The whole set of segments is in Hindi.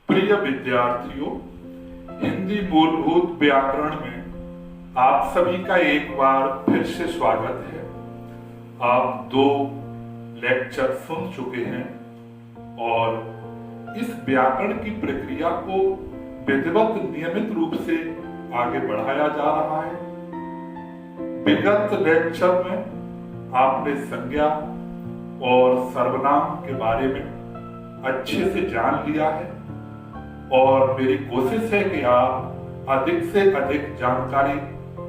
प्रिय विद्यार्थियों, हिंदी मूलभूत व्याकरण में आप सभी का एक बार फिर से स्वागत है। आप 2 लेक्चर सुन चुके हैं और इस व्याकरण की प्रक्रिया को विधिवत नियमित रूप से आगे बढ़ाया जा रहा है। विगत लेक्चर में आपने संज्ञा और सर्वनाम के बारे में अच्छे से जान लिया है और मेरी कोशिश है कि आप अधिक से अधिक जानकारी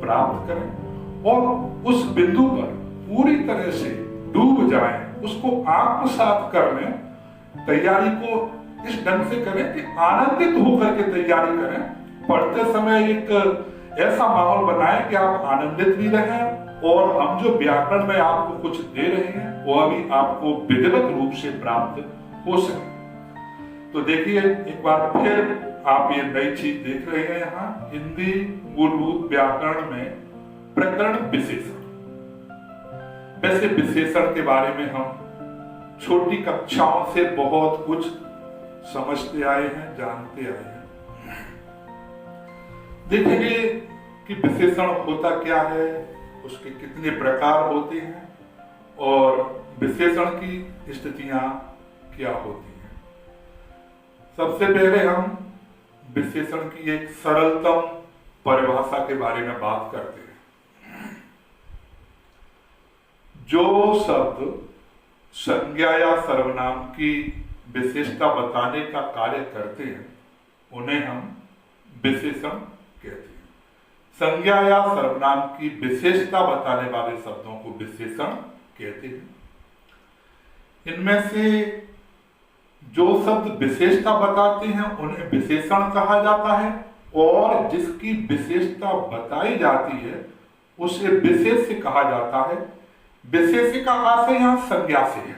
प्राप्त करें और उस बिंदु पर पूरी तरह से डूब जाएं, उसको आत्मसात करने तैयारी को इस ढंग से करें कि आनंदित होकर के तैयारी करें। पढ़ते समय एक ऐसा माहौल बनाएं कि आप आनंदित भी रहें और हम जो व्याकरण में आपको कुछ दे रहे हैं वो अभी आपको विधिवत रूप से प्राप्त हो सके। तो देखिए, एक बार फिर आप ये नई चीज देख रहे हैं यहाँ हिंदी मूलभूत व्याकरण में प्रकरण विशेषण। वैसे विशेषण के बारे में हम छोटी कक्षाओं से बहुत कुछ समझते आए हैं, जानते आए हैं। देखेंगे कि विशेषण होता क्या है, उसके कितने प्रकार होते हैं और विशेषण की स्थितियां क्या होती हैं। सबसे पहले हम विशेषण की एक सरलतम परिभाषा के बारे में बात करते हैं। जो शब्द संज्ञा या सर्वनाम की विशेषता बताने का कार्य करते हैं उन्हें हम विशेषण कहते हैं। संज्ञा या सर्वनाम की विशेषता बताने वाले शब्दों को विशेषण कहते हैं। इनमें से जो शब्द विशेषता बताते हैं उन्हें विशेषण कहा जाता है और जिसकी विशेषता बताई जाती है उसे विशेष्य कहा जाता है। विशेष्य का आशय यहाँ संज्ञा से है।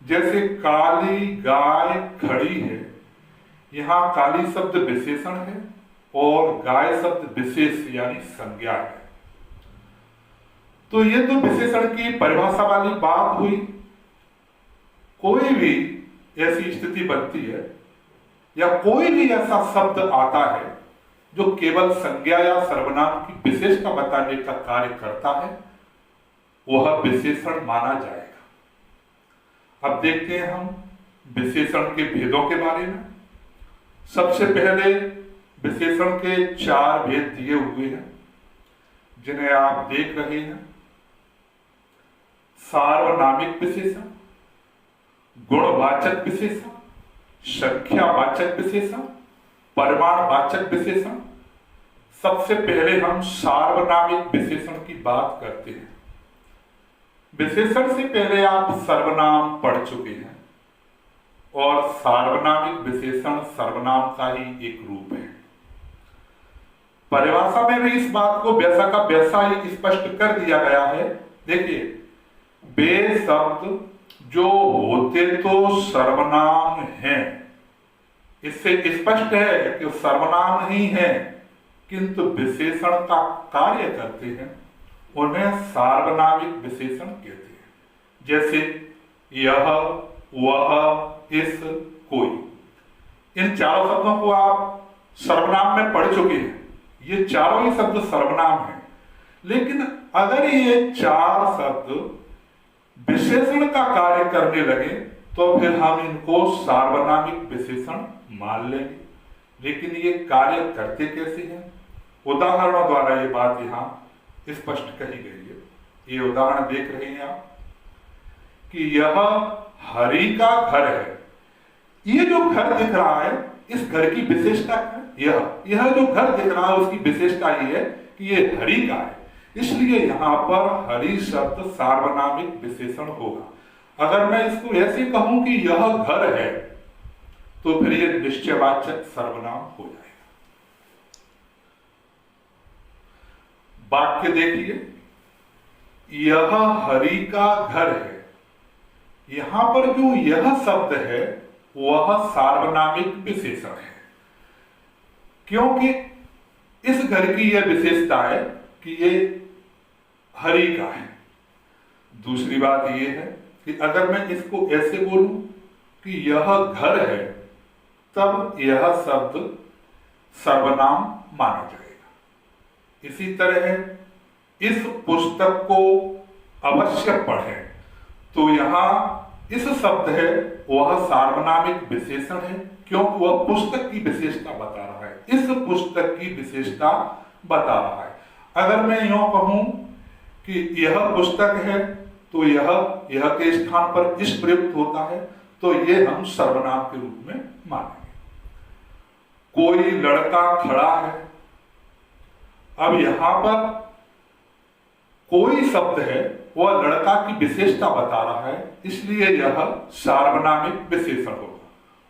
जैसे काली गाय खड़ी है, यहाँ काली शब्द विशेषण है और गाय शब्द विशेष यानी संज्ञा है। तो ये तो विशेषण की परिभाषा वाली बात हुई। कोई भी ऐसी स्थिति बनती है या कोई भी ऐसा शब्द आता है जो केवल संज्ञा या सर्वनाम की विशेषता बताने का कार्य करता है, वह विशेषण माना जाएगा। अब देखते हैं हम विशेषण के भेदों के बारे में। सबसे पहले विशेषण के 4 भेद दिए हुए हैं जिन्हें आप देख रहे हैं। सार्वनामिक विशेषण, गुणवाचक विशेषण, संख्यावाचक विशेषण, परिमाणवाचक विशेषण। सबसे पहले हम सार्वनामिक विशेषण की बात करते हैं। विशेषण से पहले आप सर्वनाम पढ़ चुके हैं और सार्वनामिक विशेषण सर्वनाम का ही एक रूप है। परिभाषा में भी इस बात को वैसा का वैसा ही स्पष्ट कर दिया गया है। देखिए, वे शब्द जो होते तो सर्वनाम हैं, इससे स्पष्ट है कि सर्वनाम नहीं है किंतु विशेषण का कार्य करते हैं, उन्हें सार्वनामिक विशेषण कहते हैं। जैसे यह, वह, इस, कोई। इन चारों शब्दों को आप सर्वनाम में पढ़ चुके हैं। ये चारों ही शब्द सर्वनाम हैं। लेकिन अगर ये 4 शब्द विशेषण का कार्य करने लगे तो फिर हम इनको सार्वनामिक विशेषण मान लेंगे। लेकिन ये कार्य करते कैसे हैं? उदाहरणों द्वारा ये बात यहाँ स्पष्ट कही गई है। ये उदाहरण देख रहे हैं आप कि यह हरि का घर है। ये जो घर दिख रहा है, इस घर की विशेषता है यह जो घर दिख रहा है उसकी विशेषता ये है कि ये हरि का है, इसलिए यहां पर हरि शब्द सार्वनामिक विशेषण होगा। अगर मैं इसको ऐसे कहूं कि यह घर है तो फिर ये निश्चयवाचक सर्वनाम हो जाएगा। वाक्य देखिए, यह हरि का घर है। यहां पर जो यह शब्द है वह सार्वनामिक विशेषण है, क्योंकि इस घर की यह विशेषता है कि ये हरि का है। दूसरी बात यह है कि अगर मैं इसको ऐसे बोलूं कि यह घर है तब यह शब्द सर्वनाम माना जाएगा। इसी तरह इस पुस्तक को अवश्य पढ़ें, तो यहां इस शब्द है वह सार्वनामिक विशेषण है, क्योंकि वह पुस्तक की विशेषता बता रहा है, इस पुस्तक की विशेषता बता रहा है। अगर मैं यूं कहूं कि यह पुस्तक है, तो यह के स्थान पर इस प्रयुक्त होता है, तो ये हम सर्वनाम के रूप में मानेंगे। कोई लड़का खड़ा है, अब यहां पर कोई शब्द है वह लड़का की विशेषता बता रहा है, इसलिए यह सार्वनामिक विशेषण होगा।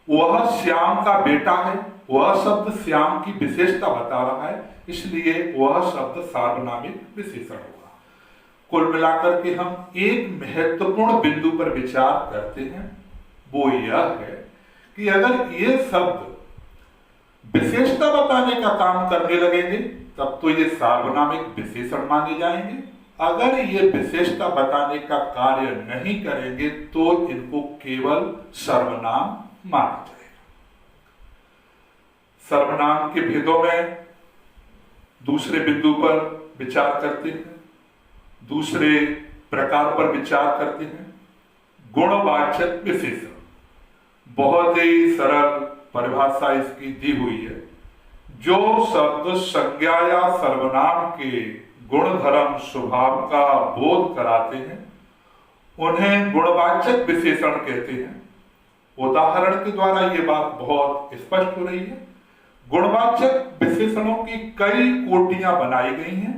वह श्याम का बेटा है, वह शब्द श्याम की विशेषता बता रहा है, इसलिए वह शब्द सार्वनामिक विशेषण होगा। कुल मिलाकर के हम एक महत्वपूर्ण बिंदु पर विचार करते हैं, वो यह है कि अगर ये शब्द विशेषता बताने का काम करने लगेंगे तब तो ये सार्वनामिक विशेषण माने जाएंगे। अगर ये विशेषता बताने का कार्य नहीं करेंगे तो इनको केवल सर्वनाम माना जाएगा। सर्वनाम के भेदों में दूसरे बिंदु पर विचार करते हैं, दूसरे प्रकार पर विचार करते हैं, गुणवाचक विशेषण। बहुत ही सरल परिभाषा इसकी दी हुई है। जो शब्द संज्ञा या सर्वनाम के गुण धर्म स्वभाव का बोध कराते हैं उन्हें गुणवाचक विशेषण कहते हैं। उदाहरण के द्वारा ये बात बहुत स्पष्ट हो रही है। गुणवाचक विशेषणों की कई कोटियां बनाई गई हैं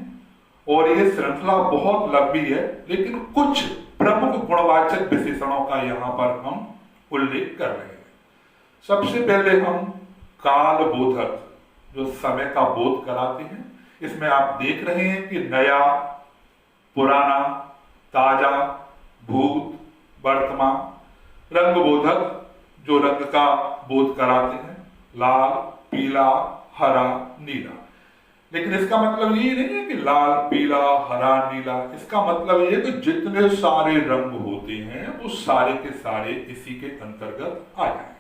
और यह श्रृंखला बहुत लंबी है, लेकिन कुछ प्रमुख गुणवाचक विशेषणों का यहां पर हम उल्लेख कर रहे हैं। सबसे पहले हम काल बोधक, जो समय का बोध कराते हैं, इसमें आप देख रहे हैं कि नया, पुराना, ताजा, भूत, वर्तमान। रंग बोधक, जो रंग का बोध कराते हैं, लाल, पीला, हरा, नीला। लेकिन इसका मतलब ये नहीं है कि लाल, पीला, हरा, नीला। इसका मतलब ये है कि जितने सारे रंग होते हैं वो सारे के सारे इसी के अंतर्गत आ जाएंगे।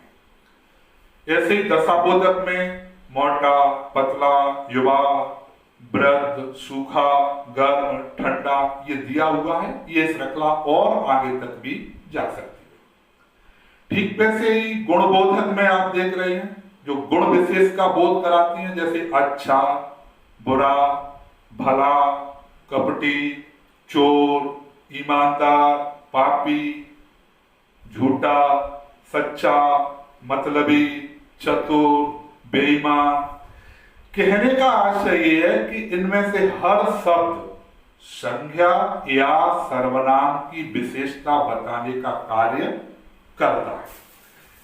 ऐसे ही दशाबोधक में मोटा, पतला, युवा, वृद्ध, सूखा, गर्म, ठंडा ये दिया हुआ है। ये श्रृंखला और आगे तक भी जा सकती है। ठीक वैसे ही गुणबोधक में आप देख रहे हैं जो गुण विशेष का बोध कराते हैं, जैसे अच्छा, बुरा, भला, कपटी, चोर, ईमानदार, पापी, झूठा, सच्चा, मतलबी, चतुर, बेईमान। कहने का आशय यह है कि इनमें से हर शब्द संज्ञा या सर्वनाम की विशेषता बताने का कार्य करता है,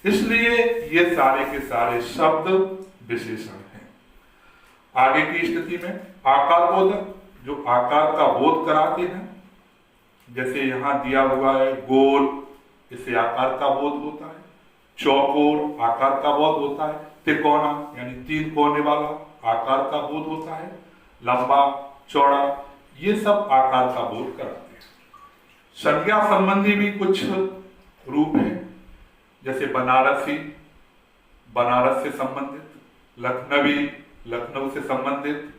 इसलिए ये सारे के सारे शब्द विशेषण हैं। आगे की स्थिति में आकार बोधक, जो आकार का बोध कराते हैं, जैसे यहां दिया हुआ है गोल, इससे आकार का बोध होता है। चौकोर आकार का बोध होता है। तिकोना यानी 3 कोने वाला आकार का बोध होता है। लंबा, चौड़ा, ये सब आकार का बोध कराते हैं। संज्ञा संबंधी भी कुछ रूप हैं, जैसे बनारसी, बनारस से संबंधित, लखनवी, लखनऊ से संबंधित,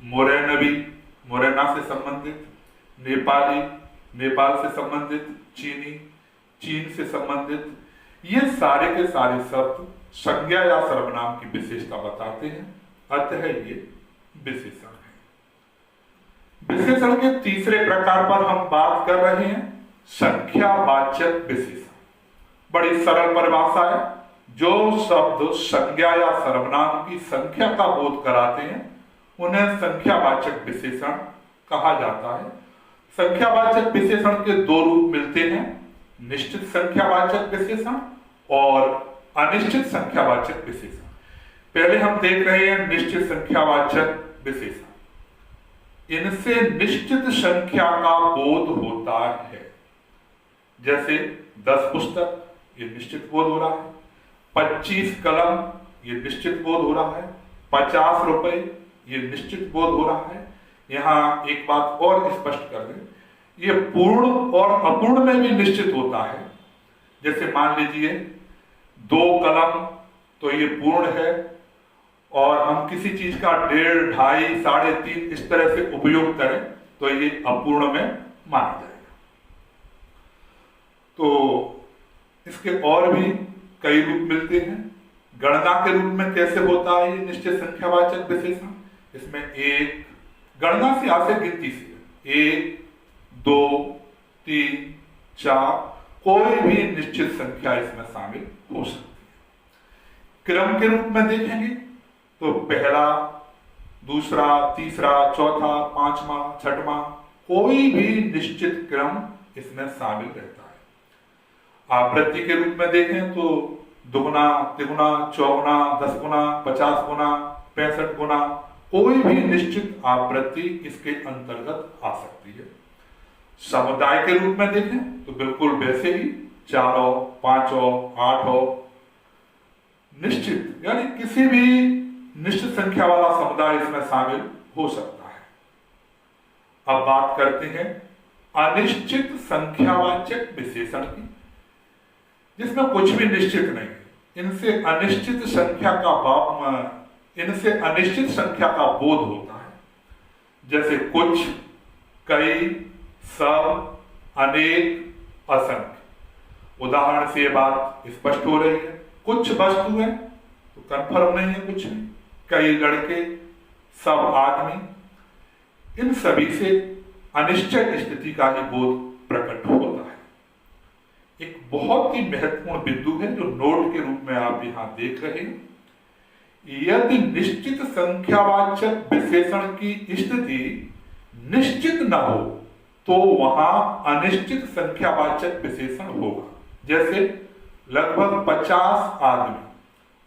मोरैनवी, मोरैना से संबंधित, नेपाली, नेपाल से संबंधित, चीनी, चीन से संबंधित। ये सारे के सारे शब्द संज्ञा या सर्वनाम की विशेषता बताते हैं, अतः ये विशेषण है। विशेषण के तीसरे प्रकार पर हम बात कर रहे हैं, संख्यावाचक विशेषण। बड़ी सरल परिभाषा है। जो शब्द संज्ञा या सर्वनाम की संख्या का बोध कराते हैं उन्हें संख्यावाचक विशेषण कहा जाता है। संख्यावाचक विशेषण के 2 रूप मिलते हैं, निश्चित संख्यावाचक विशेषण और अनिश्चित संख्यावाचक विशेषण। पहले हम देख रहे हैं निश्चित संख्यावाचक विशेषण। इनसे निश्चित संख्या का बोध होता है। जैसे 10 पुस्तक, ये निश्चित बोध हो रहा है। 25 कलम, ये निश्चित बोध हो रहा है। 50 रुपए, ये निश्चित बोध हो रहा है। यहां एक बात और स्पष्ट कर दें, ये पूर्ण और अपूर्ण में भी निश्चित होता है। जैसे मान लीजिए 2 कलम तो ये पूर्ण है, और हम किसी चीज का 1.5, 2.5, 3.5 इस तरह से उपयोग करें तो ये अपूर्ण में माना जाएगा। तो इसके और भी कई रूप मिलते हैं। गणना के रूप में कैसे होता है ये निश्चित संख्यावाचक विशेषण? इसमें एक गणना से आसे गिनती से 1, 2, 3, 4 कोई भी निश्चित संख्या इसमें शामिल हो सकती है। क्रम के रूप में देखेंगे तो पहला, दूसरा, तीसरा, चौथा, पांचवा, छठवां कोई भी निश्चित क्रम इसमें शामिल रहता है। आवृत्ति के रूप में देखें तो दुगुना, तिगुना, चौगुना, 10 गुना, 50 गुना, 65 गुना कोई भी निश्चित आवृत्ति इसके अंतर्गत आ सकती है। समुदाय के रूप में देखें तो बिल्कुल वैसे ही 4, 5, 8 निश्चित, यानी किसी भी निश्चित संख्या वाला समुदाय इसमें शामिल हो सकता है। अब बात करते हैं अनिश्चित संख्यावाचक विशेषण की, जिसमें कुछ भी निश्चित नहीं है। इनसे अनिश्चित संख्या का बोध होता है, जैसे कुछ, कई, सब, अनेक, असंख्य। उदाहरण से ये बात स्पष्ट हो रही है, कुछ वस्तु है तो कंफर्म नहीं है कुछ भी, कई लड़के, सब आदमी, इन सभी से अनिश्चित स्थिति का ही बोध प्रकट होता है। एक बहुत ही महत्वपूर्ण बिंदु है जो नोट के रूप में आप यहां देख रहे हैं। यदि निश्चित संख्यावाचक विशेषण की स्थिति निश्चित न हो तो वहां अनिश्चित संख्यावाचक विशेषण होगा। जैसे लगभग 50 आदमी,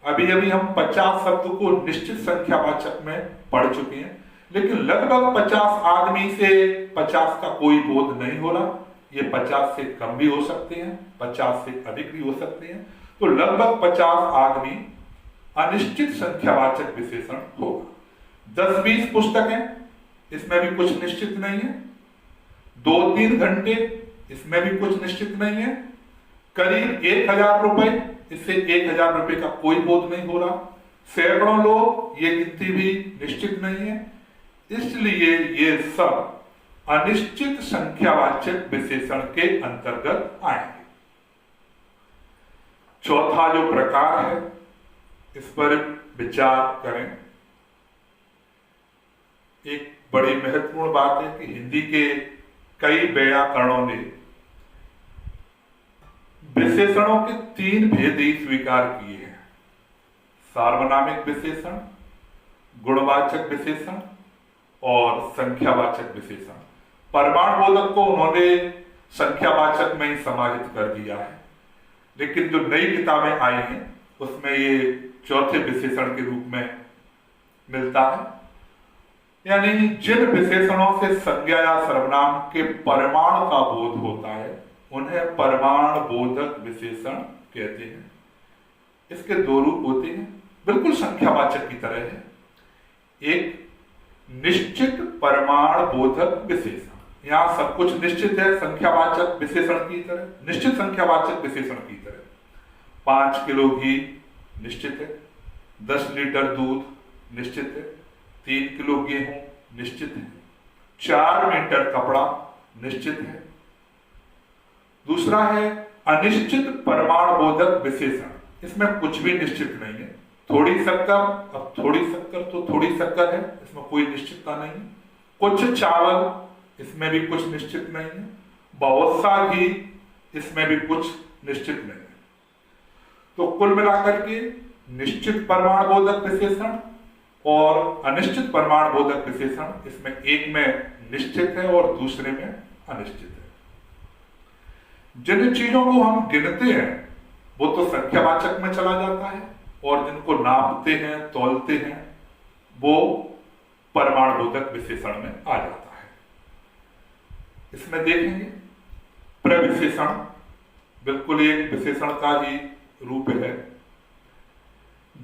अभी हम 50 शब्द को निश्चित संख्यावाचक में पढ़ चुके हैं, लेकिन लगभग 50 आदमी से 50 का कोई बोध नहीं हो रहा। ये 50 से कम भी हो सकते हैं, 50 से अधिक भी हो सकते हैं। तो लगभग 50 आदमी अनिश्चित संख्यावाचक विशेषण होगा। 10-20 पुस्तकें, इसमें भी कुछ निश्चित नहीं है। 2-3 घंटे, इसमें भी कुछ निश्चित नहीं है। करीब 1000 रुपए, इससे 1000 रुपए का कोई बोध नहीं हो रहा। सैकड़ों लोग, ये गिनती भी निश्चित नहीं है। इसलिए ये सब अनिश्चित संख्यावाचक विशेषण के अंतर्गत आएंगे। चौथा जो प्रकार है, इस पर विचार करें। एक बड़ी महत्वपूर्ण बात है कि हिंदी के कई व्याकरणों ने विशेषणों के 3 भेद ही स्वीकार किए हैं: सार्वनामिक विशेषण, गुणवाचक विशेषण और संख्यावाचक विशेषण। परमाणु बोधक को उन्होंने संख्यावाचक में ही समाहित कर दिया है, लेकिन जो नई किताबें आई हैं उसमें ये चौथे विशेषण के रूप में मिलता है। यानी जिन विशेषणों से संज्ञा या सर्वनाम के परमाणु का बोध होता है उन्हें परमाणु बोधक विशेषण कहते हैं। इसके 2 रूप होते हैं, बिल्कुल संख्यावाचक की तरह है। एक निश्चित परमाणु बोधक विशेषण, यहां सब कुछ निश्चित है संख्यावाचक विशेषण की तरह, निश्चित संख्यावाचक विशेषण की तरह। 5 किलो घी निश्चित है, 10 लीटर दूध निश्चित है, 3 किलो गेहूं निश्चित है, 4 मीटर कपड़ा निश्चित है। दूसरा है अनिश्चित परमाणु बोधक विशेषण, इसमें कुछ भी निश्चित नहीं है। थोड़ी शक्कर, अब थोड़ी शक्कर तो थोड़ी शक्कर है, इसमें कोई निश्चितता नहीं है। कुछ चावल, इसमें भी कुछ निश्चित नहीं है। बहुत सा घी, इसमें भी कुछ निश्चित नहीं है। तो कुल मिलाकर के निश्चित परमाणु बोधक विशेषण और अनिश्चित परमाणु बोधक विशेषण, इसमें एक में निश्चित है और दूसरे में अनिश्चित है। जिन चीजों को हम गिनते हैं वो तो संख्यावाचक में चला जाता है, और जिनको नापते हैं, तौलते हैं, वो परमाणु बोधक विशेषण में आ जाता है। इसमें देखेंगे प्रविशेषण, बिल्कुल एक विशेषण का ही रूप है।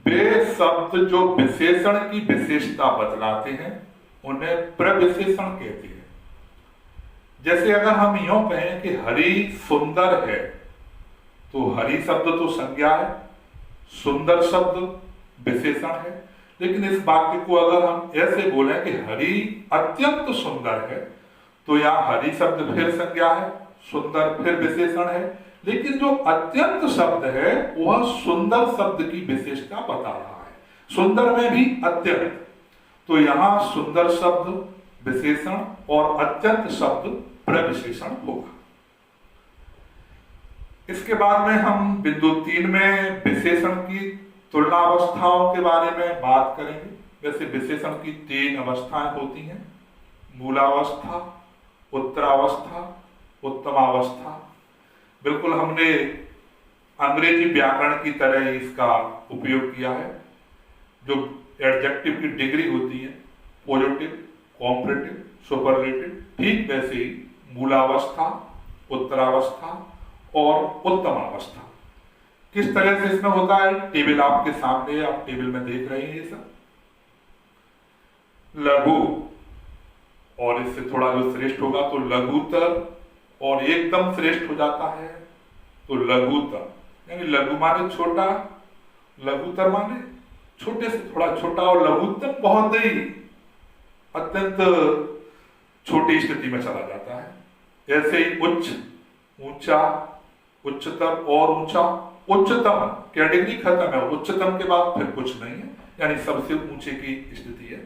वे शब्द जो विशेषण की विशेषता बतलाते हैं उन्हें प्रविशेषण कहते हैं। जैसे अगर हम यूं कहें कि हरी सुंदर है, तो हरी शब्द तो संज्ञा है, सुंदर शब्द विशेषण है, लेकिन इस वाक्य को अगर हम ऐसे बोलें कि हरि अत्यंत सुंदर है, तो यहाँ हरि शब्द फिर संज्ञा है, सुंदर फिर विशेषण है, लेकिन जो अत्यंत शब्द है वह सुंदर शब्द की विशेषता बता रहा है, सुंदर में भी अत्यंत। तो यहाँ सुंदर शब्द विशेषण और अत्यंत शब्द प्रविशेषण होगा। इसके बाद में हम बिंदु 3 में विशेषण की तुलना अवस्थाओं के बारे में बात करेंगे। वैसे विशेषण की 3 अवस्थाएं होती हैं, मूलावस्था, उत्तरावस्था, उत्तमावस्था। बिल्कुल हमने अंग्रेजी व्याकरण की तरह ही इसका उपयोग किया है। जो एडजेक्टिव की डिग्री होती है, पॉजिटिव, कॉम्परेटिव, सुपरलेटिव, ठीक वैसे ही मूलावस्था, उत्तरावस्था और उत्तमावस्था किस तरह से इसमें होता है, टेबल आपके सामने, आप टेबल में देख रहे हैं। ये सब लघु और इससे थोड़ा जो श्रेष्ठ होगा तो लघुतर, और एकदम श्रेष्ठ हो जाता है तो लघुतर। यानी लघु माने छोटा, लघुतर माने छोटे से थोड़ा छोटा, और लघुतर बहुत ही अत्यंत छोटी स्थिति में चला जाता है। ऐसे ही उच्च, ऊंचा, उच्चतर और ऊंचा, उच्चतम कैटेगरी खत्म है, उच्चतम के बाद फिर कुछ नहीं है, यानी सबसे ऊंचे की स्थिति है।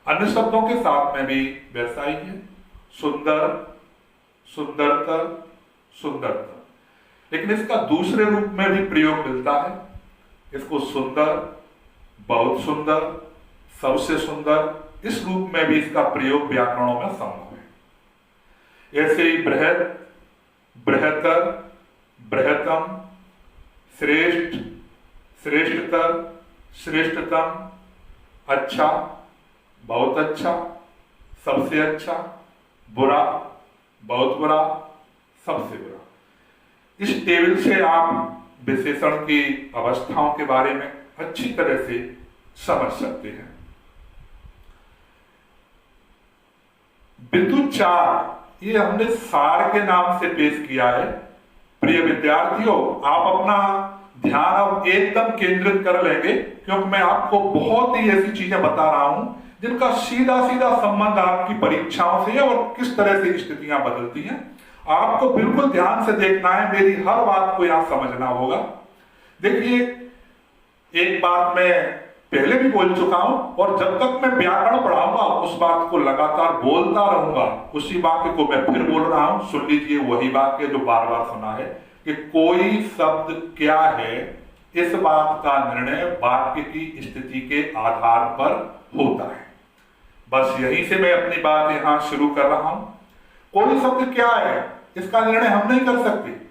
अन्य शब्दों के साथ में भी वैसा ही है, सुंदर, सुंदरतर, सुंदरतर। लेकिन इसका दूसरे रूप में भी प्रयोग मिलता है। इसको सुंदर, बहुत सुंदर, सबसे सुंदर, इस रूप में भी इसका प्रयोग व्याकरणों में संभव है। ऐसे ही बृहत, बृहतर, बृहत्तम, श्रेष्ठ, श्रेष्ठतर, श्रेष्ठतम, अच्छा, बहुत अच्छा, सबसे अच्छा, बुरा, बहुत बुरा, सबसे बुरा। इस टेबल से आप विशेषण की अवस्थाओं के बारे में अच्छी तरह से समझ सकते हैं। बिंदु 4 ये हमने सार के नाम से पेश किया है। प्रिय विद्यार्थियों, आप अपना ध्यान अब एकदम केंद्रित कर लेंगे, क्योंकि मैं आपको बहुत ही ऐसी चीजें बता रहा हूं जिनका सीधा सीधा संबंध आपकी परीक्षाओं से है और किस तरह से स्थितियां बदलती हैं। आपको बिल्कुल ध्यान से देखना है, मेरी हर बात को यहां समझना होगा। देखिए, एक बात मैं पहले भी बोल चुका हूं, और जब तक मैं व्याकरण पढ़ाऊंगा उस बात को लगातार बोलता रहूंगा। उसी वाक्य को मैं फिर बोल रहा हूं, सुन लीजिए वही वाक्य जो बार बार सुना है कि कोई शब्द क्या है, इस बात का निर्णय वाक्य की स्थिति के आधार पर होता है। बस यहीं से मैं अपनी बात यहां शुरू कर रहा हूं। कोई शब्द क्या है, इसका निर्णय हम नहीं कर सकते।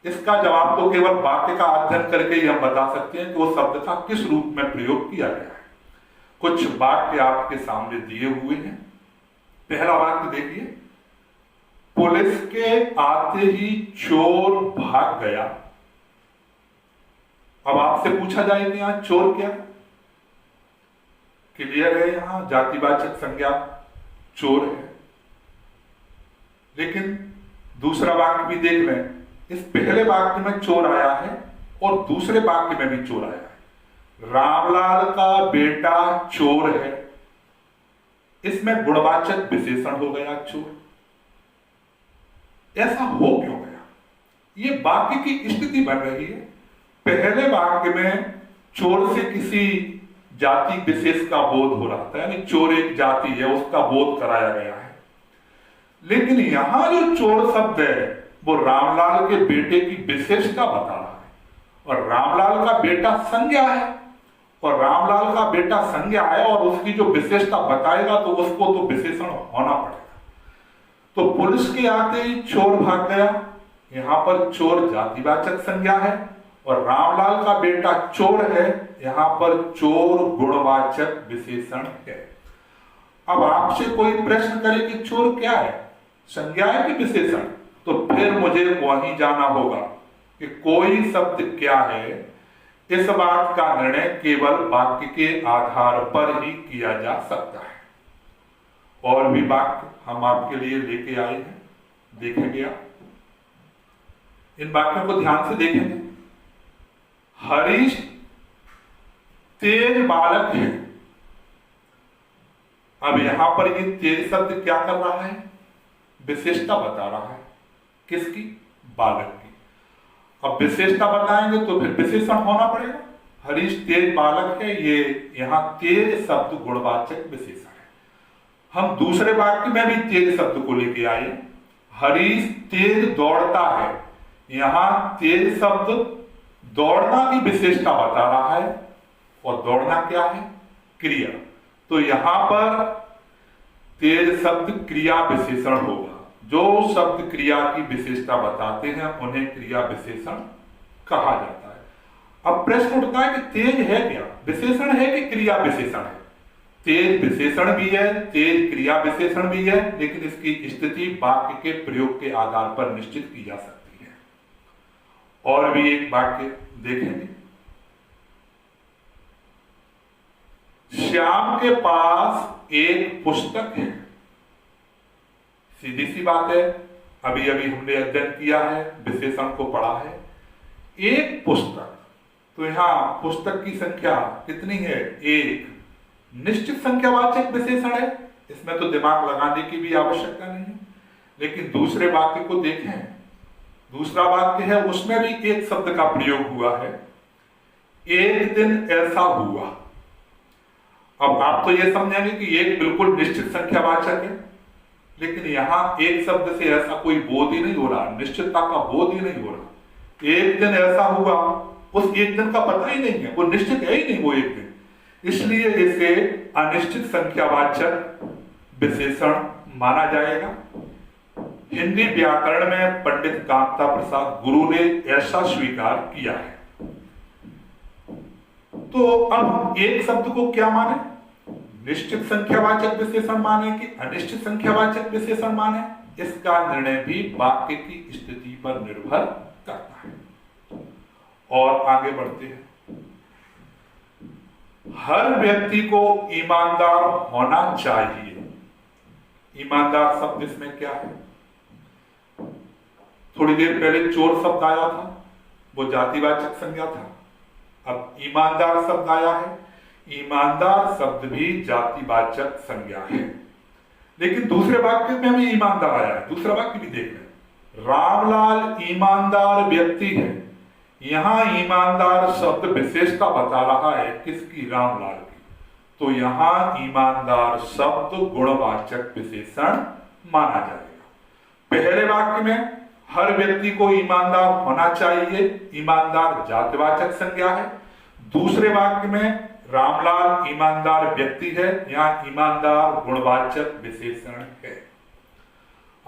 इसका जवाब तो केवल वाक्य का अध्ययन करके ही हम बता सकते हैं कि वो शब्द का किस रूप में प्रयोग किया गया है। कुछ वाक्य आपके सामने दिए हुए हैं। पहला वाक्य देखिए, पुलिस के आते ही चोर भाग गया। अब आपसे पूछा जाए कि यहां चोर क्या है? क्लियर है, यहां जातिवाचक संज्ञा चोर है। लेकिन दूसरा वाक्य भी देख लें। इस पहले वाक्य में चोर आया है और दूसरे वाक्य में भी चोर आया है। रामलाल का बेटा चोर है, इसमें गुणवाचक विशेषण हो गया चोर। ऐसा हो क्यों गया? ये वाक्य की स्थिति बन रही है। पहले वाक्य में चोर से किसी जाति विशेष का बोध हो रहा था, यानी चोर एक जाति है, उसका बोध कराया गया है। लेकिन यहां जो चोर शब्द है वो रामलाल के बेटे की विशेषता बता रहा है, और रामलाल का बेटा संज्ञा है, और रामलाल का बेटा संज्ञा है और उसकी जो विशेषता बताएगा तो उसको तो विशेषण होना पड़ेगा। तो पुलिस के आते ही चोर भाग गया, यहां पर चोर जातिवाचक संज्ञा है, और रामलाल का बेटा चोर है, यहां पर चोर गुणवाचक विशेषण है। अब आपसे कोई प्रश्न करे कि चोर क्या है, संज्ञा है कि विशेषण, तो फिर मुझे वहीं जाना होगा कि कोई शब्द क्या है। इस बात का निर्णय केवल वाक्य के आधार पर ही किया जा सकता है। और भी वाक्य हम आपके लिए लेके आए हैं, देखेंगे आप। इन वाक्यों को ध्यान से देखेंगे। हरीश तेज बालक है। अब यहां पर ये तेज शब्द क्या कर रहा है? विशेषता बता रहा है। किसकी? बालक की। अब विशेषता बताएंगे तो फिर विशेषण होना पड़ेगा। हरीश तेज बालक है, ये यहां तेज शब्द गुणवाचक विशेषण है। हम दूसरे वाक्य में भी तेज शब्द को लेके आए। हरीश तेज दौड़ता है, यहां तेज शब्द दौड़ना की विशेषता बता रहा है। और दौड़ना क्या है? क्रिया। तो यहां पर तेज शब्द क्रिया विशेषण होगा। जो शब्द क्रिया की विशेषता बताते हैं उन्हें क्रिया विशेषण कहा जाता है। अब प्रश्न उठता है कि तेज है क्या? विशेषण है कि क्रिया विशेषण है? तेज विशेषण भी है, तेज क्रिया विशेषण भी है, लेकिन इसकी स्थिति वाक्य के प्रयोग के आधार पर निश्चित की जा सकती है। और भी एक वाक्य देखेंगे। श्याम के पास एक पुस्तक है। सीधी सी बात है, अभी अभी हमने अध्ययन किया है, विशेषण को पढ़ा है। एक पुस्तक, तो यहां पुस्तक की संख्या कितनी है? एक। निश्चित संख्यावाचक विशेषण है, इसमें तो दिमाग लगाने की भी आवश्यकता नहीं है। लेकिन दूसरे वाक्य को देखें, दूसरा वाक्य है, उसमें भी एक शब्द का प्रयोग हुआ है, एक दिन ऐसा हुआ। अब आप तो ये समझेंगे कि एक बिल्कुल निश्चित संख्यावाचक है, लेकिन यहां एक शब्द से ऐसा कोई बोध ही नहीं हो रहा, निश्चितता का बोध ही नहीं हो रहा। एक दिन ऐसा हुआ, उस एक दिन का पता ही नहीं है, वो निश्चित है ही नहीं वो एक दिन, इसलिए इसे अनिश्चित संख्यावाचक विशेषण माना जाएगा। हिंदी व्याकरण में पंडित कामता प्रसाद गुरु ने ऐसा स्वीकार किया है। तो अब हम एक शब्द को क्या माने? निश्चित संख्यावाचक विशेषण माने कि अनिश्चित संख्यावाचक विशेषण माने, इसका निर्णय भी वाक्य की स्थिति पर निर्भर करता है। और आगे बढ़ते हैं। हर व्यक्ति को ईमानदार होना चाहिए। ईमानदार शब्द इसमें क्या है? थोड़ी देर पहले चोर शब्द आया था, वो जातिवाचक संज्ञा था। अब ईमानदार शब्द आया है, ईमानदार शब्द भी जातिवाचक संज्ञा है। लेकिन दूसरे वाक्य में भी ईमानदार आया है, दूसरा वाक्य भी देख रहे। रामलाल ईमानदार व्यक्ति है, यहां ईमानदार शब्द विशेषता बता रहा है किसकी? रामलाल की। तो यहां ईमानदार शब्द गुणवाचक विशेषण माना जाएगा। पहले वाक्य में हर व्यक्ति को ईमानदार होना चाहिए, ईमानदार जातिवाचक संज्ञा है। दूसरे वाक्य में रामलाल ईमानदार व्यक्ति है, यहां ईमानदार गुणवाचक विशेषण है।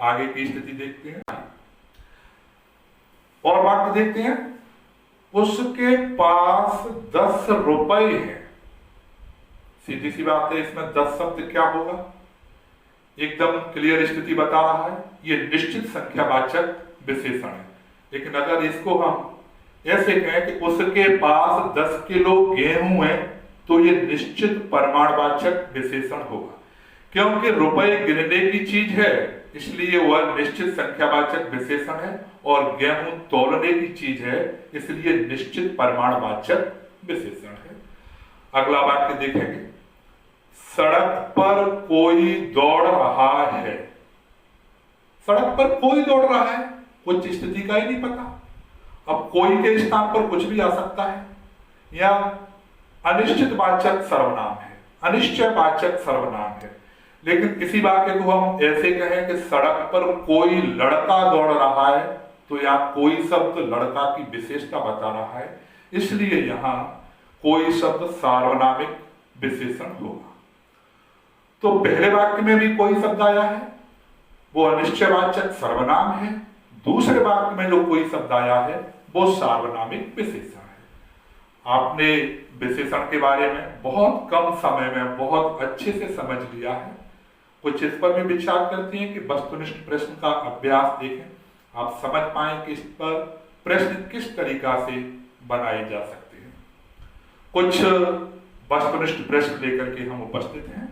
आगे की स्थिति देखते हैं और वाक्य देखते हैं। उसके पास 10 रुपए है। सीधी सी बात है, इसमें 10 शब्द क्या होगा? एकदम क्लियर स्थिति बता रहा है, ये निश्चित संख्यावाचक विशेषण है। लेकिन अगर इसको हम ऐसे कहें कि उसके पास 10 किलो गेहूं है, तो ये निश्चित परिमाणवाचक विशेषण होगा। क्योंकि रुपए गिनने की चीज है, इसलिए वह निश्चित संख्यावाचक विशेषण है, और गेहूं तौलने की चीज है, इसलिए निश्चित परिमाणवाचक विशेषण है। अगला वाक्य देखेंगे। सड़क पर कोई दौड़ रहा है। सड़क पर कोई दौड़ रहा है, कुछ स्थिति का ही नहीं पता। अब कोई के स्थान पर कुछ भी आ सकता है, या अनिश्चितवाचक सर्वनाम है, अनिश्चयवाचक सर्वनाम है। लेकिन किसी वाक्य को हम ऐसे कहें कि सड़क पर कोई लड़का दौड़ रहा है, तो यहाँ कोई शब्द लड़का की विशेषता बता रहा है, इसलिए यहां कोई शब्द सार्वनामिक विशेषण होगा। तो पहले वाक्य में भी कोई शब्द आया है, वो अनिश्चयवाचक सर्वनाम है। दूसरे वाक्य में जो कोई शब्द आया है वो सार्वनामिक विशेषण है। आपने विशेषण के बारे में बहुत कम समय में बहुत अच्छे से समझ लिया है। कुछ इस पर भी विचार करते हैं कि वस्तुनिष्ठ प्रश्न का अभ्यास देखें, आप समझ पाए कि इस पर प्रश्न किस तरीका से बनाए जा सकते हैं। कुछ वस्तुनिष्ठ प्रश्न लेकर के हम उपस्थित हैं।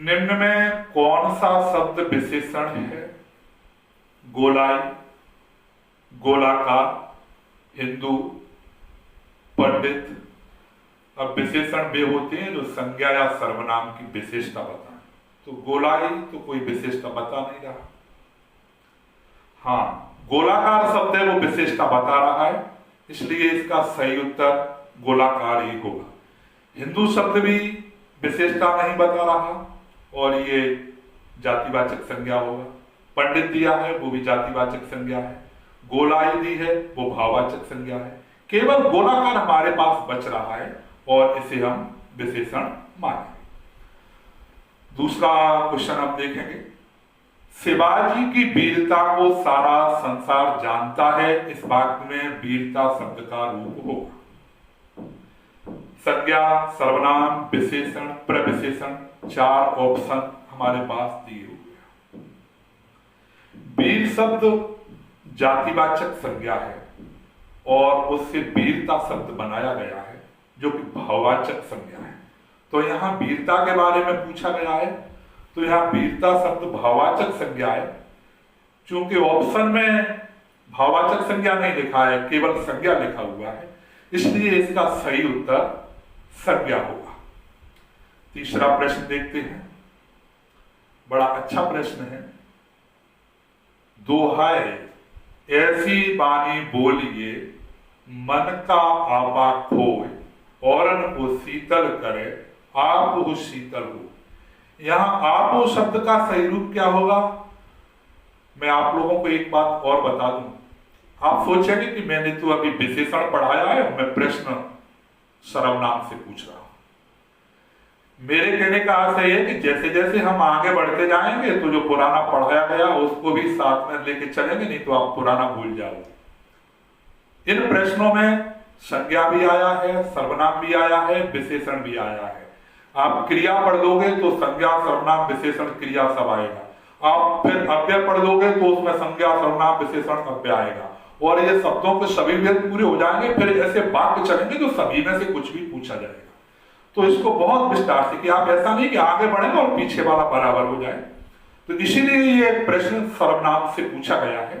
निम्न में कौन सा शब्द विशेषण है? गोलाई, गोलाकार, हिंदू, पंडित, अब विशेषण वे होते हैं जो संज्ञा या सर्वनाम की विशेषता बताएं। तो गोलाई तो कोई विशेषता बता नहीं रहा। हाँ, गोलाकार शब्द है वो विशेषता बता रहा है, इसलिए इसका सही उत्तर गोलाकार ही होगा। हिंदू शब्द भी विशेषता नहीं बता रहा और ये जातिवाचक संज्ञा होगा। पंडित दिया है वो भी जातिवाचक संज्ञा है। गोलाई दी है वो भाववाचक संज्ञा है। केवल गोलाकार हमारे पास बच रहा है और इसे हम विशेषण मानेंगे। दूसरा क्वेश्चन हम देखेंगे। शिवाजी की वीरता को सारा संसार जानता है, इस वाक्य में वीरता शब्द का रूप होगा। संज्ञा, सर्वनाम, विशेषण, प्रविशेषण, 4 ऑप्शन हमारे पास दिए हुए हैं। वीर शब्द जातिवाचक संज्ञा है और उससे वीरता शब्द बनाया गया है जो कि भाववाचक संज्ञा है। तो यहां वीरता के बारे में पूछा गया है, तो यहां वीरता शब्द भाववाचक संज्ञा है। चूंकि ऑप्शन में भाववाचक संज्ञा नहीं लिखा है, केवल संज्ञा लिखा हुआ है, इसलिए इसका सही उत्तर संज्ञा होगा। तीसरा प्रश्न देखते हैं, बड़ा अच्छा प्रश्न है। दोहाई ऐसी बानी बोलिए मन का आपा खोए औरन को शीतल करे आप हो शीतल हो। यहां आप हो शब्द का सही रूप क्या होगा? मैं आप लोगों को एक बात और बता दूं। आप सोचेंगे कि मैंने तो अभी विशेषण पढ़ाया है और मैं प्रश्न सर्वनाम से पूछ रहा हूं। मेरे कहने का अर्थ है कि जैसे जैसे हम आगे बढ़ते जाएंगे तो जो पुराना पढ़ाया गया उसको भी साथ में लेके चलेंगे, नहीं तो आप पुराना भूल जाओगे। इन प्रश्नों में संज्ञा भी आया है, सर्वनाम भी आया है, विशेषण भी आया है। आप क्रिया पढ़ लोगे तो संज्ञा, सर्वनाम, विशेषण, क्रिया सब आएगा। आप फिर अव्यय पढ़ लोगे तो उसमें संज्ञा, सर्वनाम, विशेषण, अव्यय आएगा और ये शब्दों के सभी भेद पूरे हो जाएंगे। फिर ऐसे वाक्य चलेंगे तो सभी में से कुछ भी पूछा जाएगा। तो इसको बहुत विस्तार से कि आप ऐसा नहीं कि आगे बढ़ेंगे और पीछे वाला बराबर हो जाए। तो इसीलिए ये प्रश्न सर्वनाम से पूछा गया है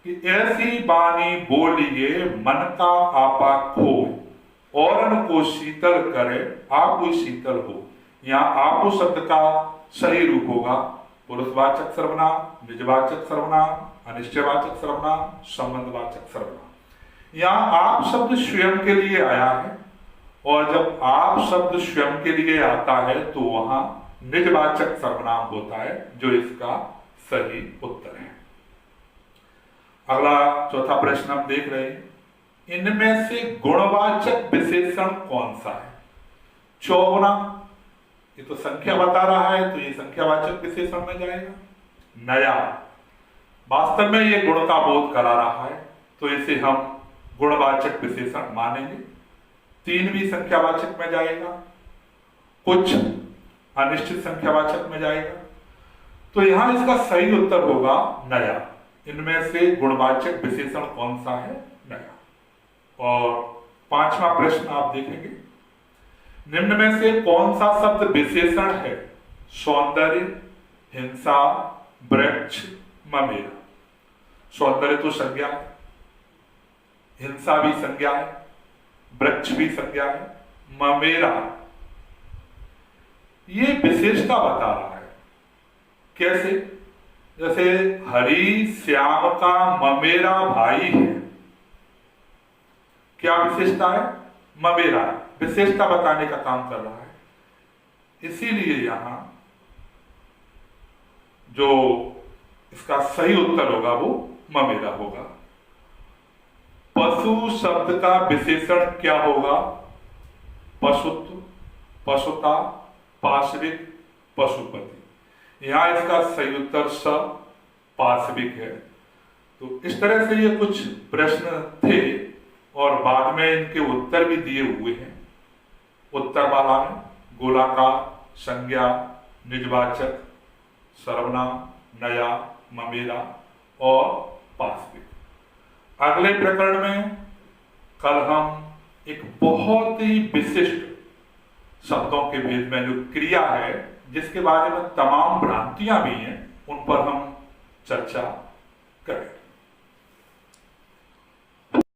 कि ऐसी बानी बोलिए मन का आपा खोए औरन को शीतल करे आप कोई शीतल हो। यहाँ आपो शब्द का सही रूप होगा पुरुषवाचक सर्वनाम, निजवाचक सर्वनाम, अनिश्चयवाचक सर्वनाम, संबंधवाचक सर्वनाम। यहाँ आप शब्द स्वयं के लिए आया है और जब आप शब्द स्वयं के लिए आता है तो वहां निजवाचक सर्वनाम होता है, जो इसका सही उत्तर है। अगला चौथा प्रश्न हम देख रहे हैं, इनमें से गुणवाचक विशेषण कौन सा है? चौगुना, ये तो संख्या बता रहा है तो ये संख्यावाचक विशेषण में जाएगा। नया, वास्तव में ये गुण का बोध करा रहा है तो इसे हम गुणवाचक विशेषण मानेंगे। 3 भी संख्यावाचक में जाएगा, कुछ अनिश्चित संख्यावाचक में जाएगा। तो यहां इसका सही उत्तर होगा नया। इनमें से गुणवाचक विशेषण कौन सा है? नया। और 5वां प्रश्न आप देखेंगे, निम्न में से कौन सा शब्द विशेषण है? सौंदर्य, हिंसा, वृक्ष, ममेरा। सौंदर्य तो संज्ञा है, हिंसा भी संज्ञा है, वृक्ष भी संज्ञा है, ममेरा ये विशेषता बता रहा है। कैसे? जैसे हरि श्याम का ममेरा भाई है, क्या विशेषता है? ममेरा, विशेषता बताने का काम कर रहा है। इसीलिए यहां जो इसका सही उत्तर होगा वो ममेरा होगा। पशु शब्द का विशेषण क्या होगा? पशुत्व, पशुता, पाशविक, पशुपति। यहां इसका सही उत्तर स पाशविक है। तो इस तरह से ये कुछ प्रश्न थे और बाद में इनके उत्तर भी दिए हुए हैं। उत्तर वाला में गोलाकार, संज्ञा, निजवाचक, सर्वनाम, नया, ममेरा और पाशविक। अगले प्रकरण में कल हम एक बहुत ही विशिष्ट शब्दों के भेद में जो क्रिया है, जिसके बारे में तमाम भ्रांतियां भी हैं, उन पर हम चर्चा करें।